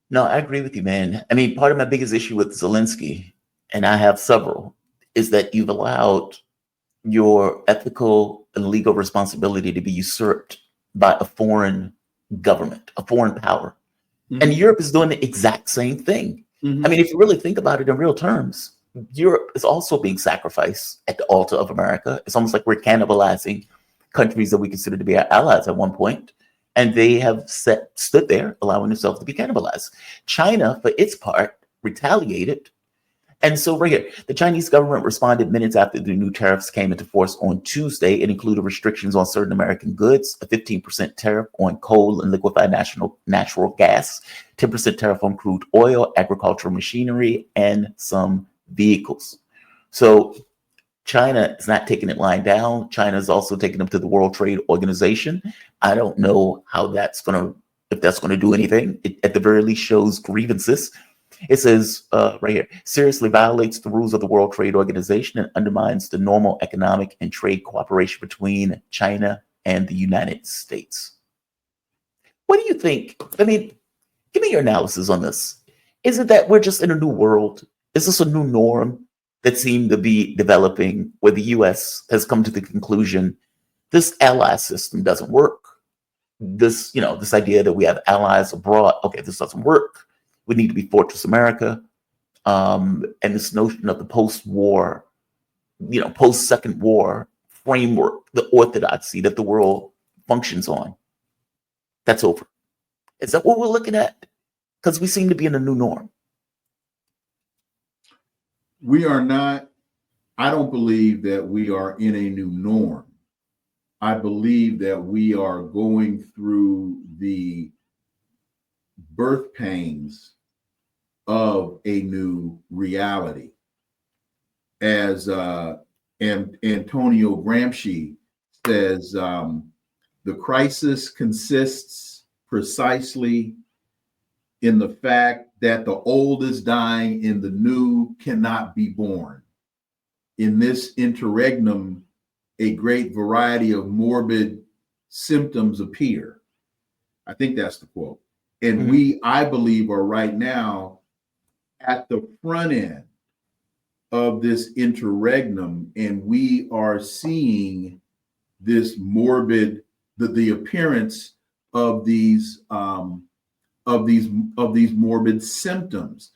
No, I agree with you, man. I mean, part of my biggest issue with Zelensky, and I have several, is that you've allowed your ethical and legal responsibility to be usurped by a foreign government, a foreign power. And Mhm. Europe is doing the exact same thing. I Mhm. mean, if you really think about it in real terms, Europe is also being sacrificed at the altar of America. It's almost like we're cannibalizing countries that we consider to be our allies at one point, and they have stood there, allowing themselves to be cannibalized. China, for its part, retaliated, and so, right here, the Chinese government responded minutes after the new tariffs came into force on Tuesday. It included restrictions on certain American goods, a 15% tariff on coal and liquefied natural gas, 10% tariff on crude oil, agricultural machinery, and some vehicles. So, China is not taking it lying down. China is also taking them to the World Trade Organization. I don't know how that's going to, if that's going to do anything. It, at the very least, shows grievances. It says right here, seriously violates the rules of the World Trade Organization and undermines the normal economic and trade cooperation between China and the United States. What do you think? I mean, give me your analysis on this. Is it that we're just in a new world? Is this a new norm that seemed to be developing where the US has come to the conclusion this ally system doesn't work? This, this idea that we have allies abroad, okay, this doesn't work. We need to be Fortress America. And this notion of the post-war, post-Second War framework, the orthodoxy that the world functions on, that's over. Is that what we're looking at? Because we seem to be in a new norm. We are not, I don't believe that we are in a new norm. I believe that we are going through the birth pains of a new reality. As Antonio Gramsci says, the crisis consists precisely in the fact that the old is dying and the new cannot be born. In this interregnum, a great variety of morbid symptoms appear. I think that's the quote. And we, I believe, are right now at the front end of this interregnum, and we are seeing this morbid, the appearance of these morbid symptoms,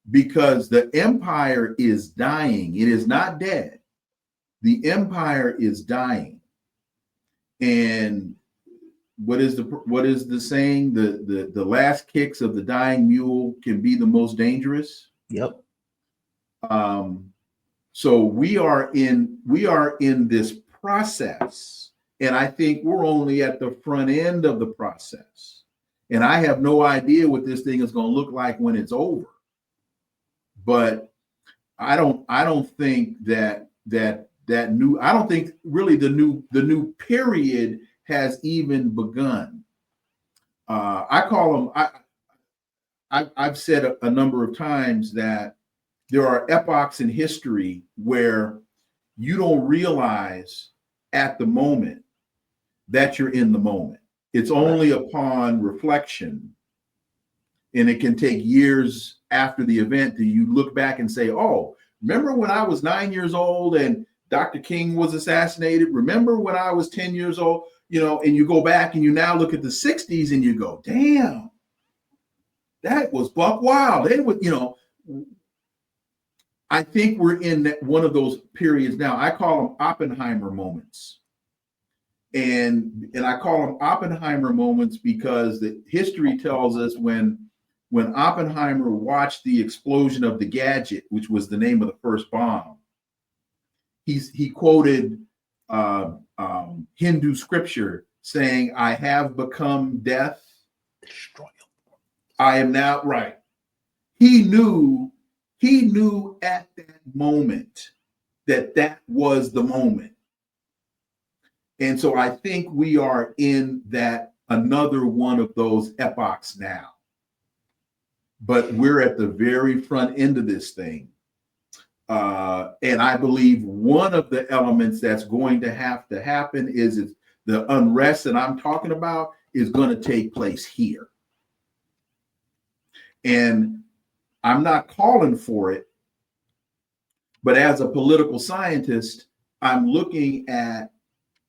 because the empire is dying. It is not dead. The empire is dying, and what is the saying? The last kicks of the dying mule can be the most dangerous. Yep. So we are in this process, and I think we're only at the front end of the process. And I have no idea what this thing is going to look like when it's over. But I don't think that new, I don't think really the new period has even begun. I call them, I've said a number of times that there are epochs in history where you don't realize at the moment that you're in the moment. It's only upon reflection, and it can take years after the event that you look back and say, oh, remember when I was 9 years old and Dr. King was assassinated? Remember when I was 10 years old? And you go back and you now look at the 60s and you go, damn, that was buck wild. They would, I think we're in one of those periods now. I call them Oppenheimer moments. And I call them Oppenheimer moments because the history tells us when Oppenheimer watched the explosion of the gadget, which was the name of the first bomb, he quoted Hindu scripture saying, I have become death. I am now, right. He knew at that moment that was the moment. And so I think we are in that another one of those epochs now. But we're at the very front end of this thing. And I believe one of the elements that's going to have to happen is the unrest that I'm talking about is going to take place here. And I'm not calling for it, but as a political scientist, I'm looking at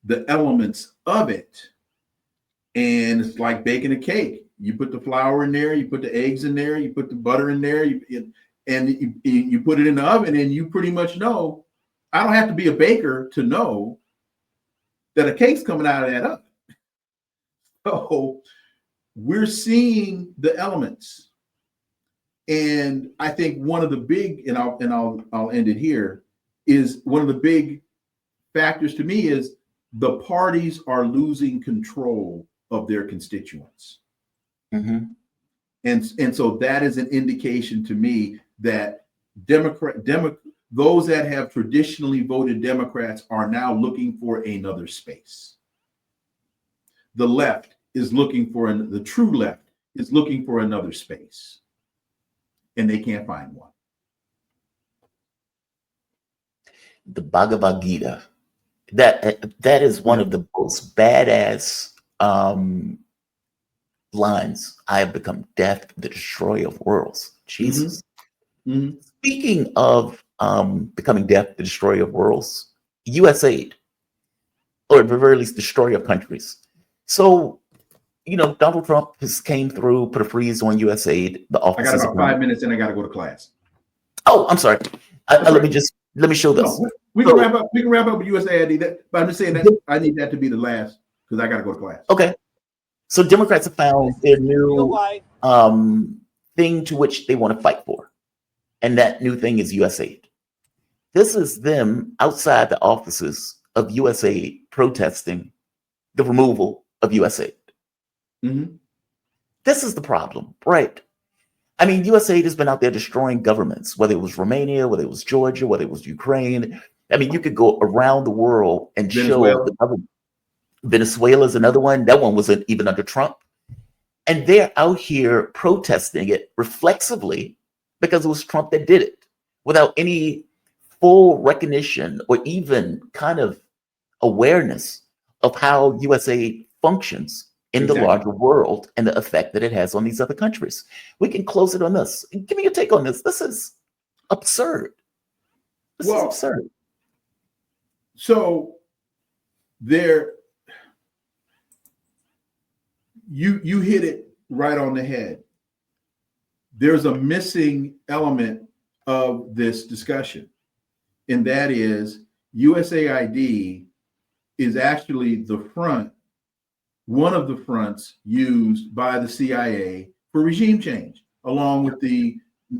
the elements of it. And it's like baking a cake. You put the flour in there, you put the eggs in there, you put the butter in there, you put it in the oven, and you pretty much know. I don't have to be a baker to know that a cake's coming out of that oven. So we're seeing the elements. And I think one of the big, and I'll end it here, is one of the big factors to me is the parties are losing control of their constituents. Mm-hmm. And so that is an indication to me that those that have traditionally voted Democrats are now looking for another space. The left is looking for the true left is looking for another space, and they can't find one. The Bhagavad Gita, that is one of the most badass lines. I have become death, the destroyer of worlds. Jesus. Mm-hmm. Speaking of becoming death, the destroyer of worlds, USAID, or at the very least, destroyer of countries. So, Donald Trump has came through, put a freeze on USAID. The office. I got about 5 minutes, and I got to go to class. Oh, I'm sorry. Let me show this. No, we can wrap up. We can wrap up with USAID. But I'm just saying that I need that to be the last because I got to go to class. Okay. So Democrats have found their new thing to which they want to fight for, and that new thing is USAID. This is them outside the offices of USAID protesting the removal of USAID. Mm-hmm. This is the problem, right? I mean, USAID has been out there destroying governments, whether it was Romania, whether it was Georgia, whether it was Ukraine. I mean, you could go around the world and show the government. Venezuela is another one. That one wasn't even under Trump. And they're out here protesting it reflexively because it was Trump that did it without any full recognition or even kind of awareness of how USAID functions in the larger world and the effect that it has on these other countries. We can close it on this. Give me your take on this. This is absurd. This is absurd. So you hit it right on the head. There's a missing element of this discussion, and that is USAID is actually one of the fronts used by the CIA for regime change, along with the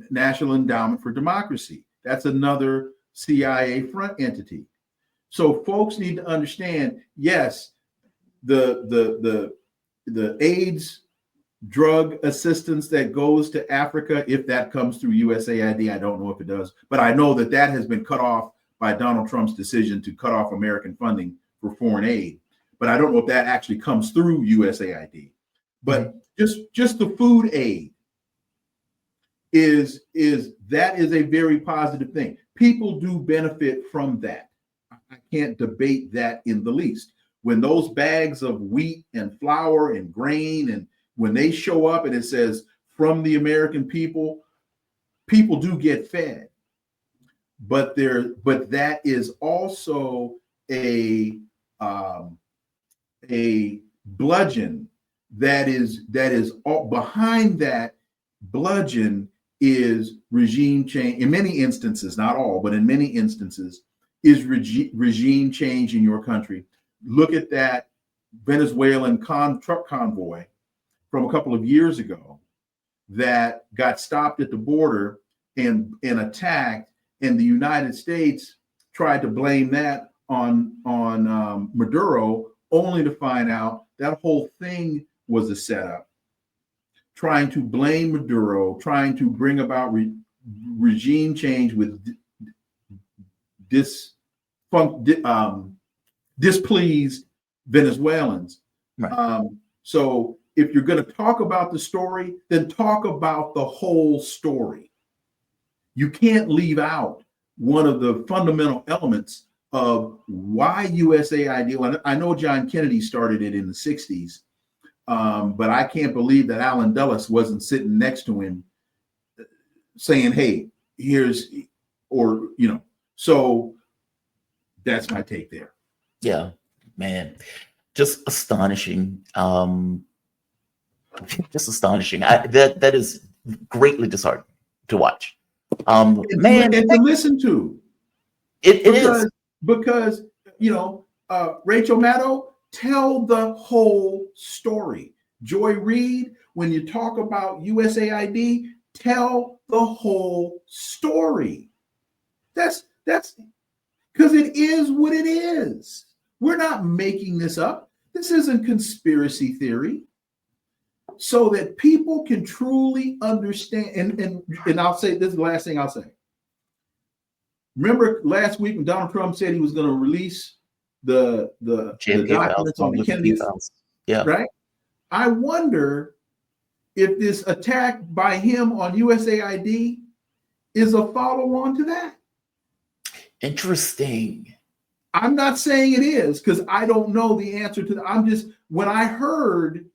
National Endowment for Democracy. That's another CIA front entity. So folks need to understand, yes, the AIDS drug assistance that goes to Africa, if that comes through USAID, I don't know if it does, but I know that has been cut off by Donald Trump's decision to cut off American funding for foreign aid. But I don't know if that actually comes through USAID. But just the food aid is a very positive thing. People do benefit from that. I can't debate that in the least. When those bags of wheat and flour and grain, and when they show up and it says from the American people, people do get fed. But that is also a bludgeon that is all behind that bludgeon is regime change. In many instances, not all, but in many instances, is regime change in your country. Look at that Venezuelan truck convoy from a couple of years ago that got stopped at the border and attacked, and the United States tried to blame that on Maduro, only to find out that whole thing was a setup, trying to blame Maduro, trying to bring about regime change with displeased Venezuelans. Right. So if you're going to talk about the story, then talk about the whole story. You can't leave out one of the fundamental elements of why USAID. I know John Kennedy started it in the 60s, but I can't believe that Alan Dulles wasn't sitting next to him saying, hey, here's, or, so that's my take there. Yeah, man, just astonishing. Just astonishing. That is greatly disheartening to watch. Man, And to listen to. it is. Because, Rachel Maddow, tell the whole story. Joy Reid, when you talk about USAID, tell the whole story. That's because it is what it is. We're not making this up. This isn't conspiracy theory. So that people can truly understand, and I'll say this is the last thing I'll say. Remember last week when Donald Trump said he was going to release the documents on the Kennedy files? Yeah. Right? I wonder if this attack by him on USAID is a follow-on to that. Interesting. I'm not saying it is because I don't know the answer to that. I'm just, when I heard,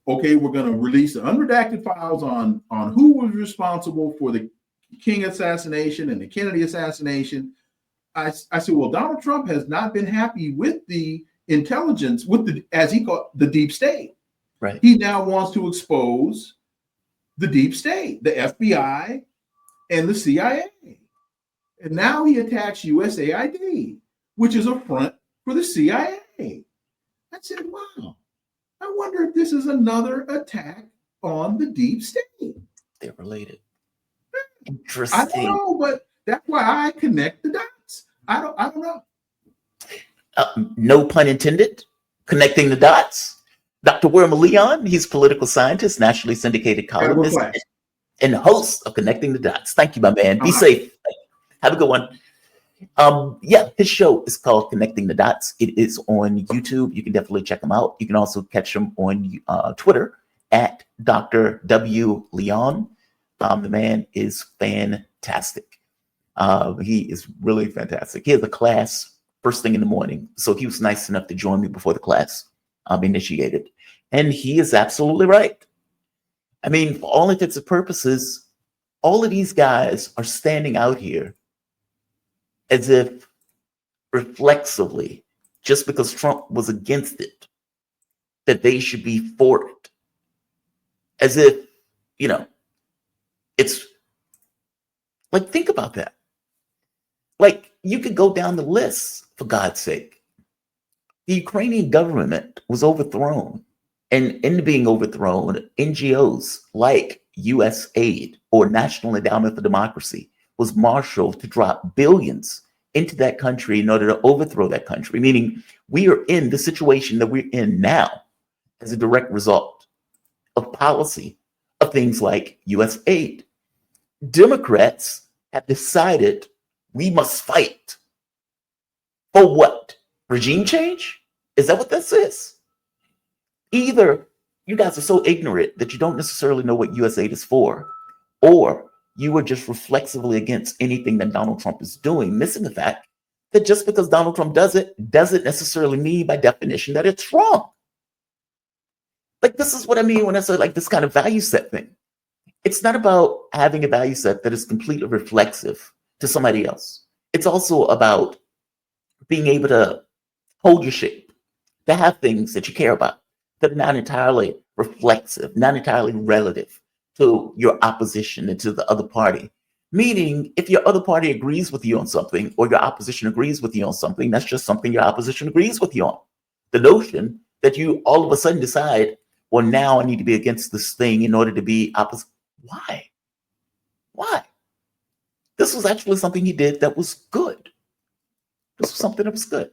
okay, we're going to release the unredacted files on who was responsible for the King assassination and the Kennedy assassination, I said, well, Donald Trump has not been happy with the intelligence, with the, as he called, the deep state. Right. He now wants to expose the deep state, the FBI and the CIA. And now he attacks USAID, which is a front for the CIA. I said, wow, I wonder if this is another attack on the deep state. They're related. Interesting. I don't know, but that's why I connect the dots. I don't know. No pun intended. Connecting the dots. Dr. Wilmer Leon, he's a political scientist, nationally syndicated columnist, and host of Connecting the Dots. Thank you, my man. Be safe. Have a good one. Yeah, his show is called Connecting the Dots. It is on YouTube. You can definitely check him out. You can also catch him on Twitter at Dr. W. Leon. The man is fantastic. He is really fantastic. He has a class first thing in the morning. So he was nice enough to join me before the class initiated. And he is absolutely right. I mean, for all intents and purposes, all of these guys are standing out here as if reflexively, just because Trump was against it, that they should be for it. As if, it's like, think about that. Like, you could go down the list, for God's sake. The Ukrainian government was overthrown. And in being overthrown, NGOs like USAID or National Endowment for Democracy was marshaled to drop billions into that country in order to overthrow that country, meaning we are in the situation that we're in now as a direct result of policy of things like USAID. Democrats have decided we must fight for what? Regime change? Is that what this is? Either you guys are so ignorant that you don't necessarily know what USAID is for, or you are just reflexively against anything that Donald Trump is doing, missing the fact that just because Donald Trump does it, doesn't necessarily mean by definition that it's wrong. Like, this is what I mean when I say like this kind of value set thing. It's not about having a value set that is completely reflexive to somebody else. It's also about being able to hold your shape, to have things that you care about that are not entirely reflexive, not entirely relative to your opposition and to the other party. Meaning, if your other party agrees with you on something, or your opposition agrees with you on something, that's just something your opposition agrees with you on. The notion that you all of a sudden decide, well, now I need to be against this thing in order to be opposite. Why? Why? This was actually something he did that was good. This was something that was good.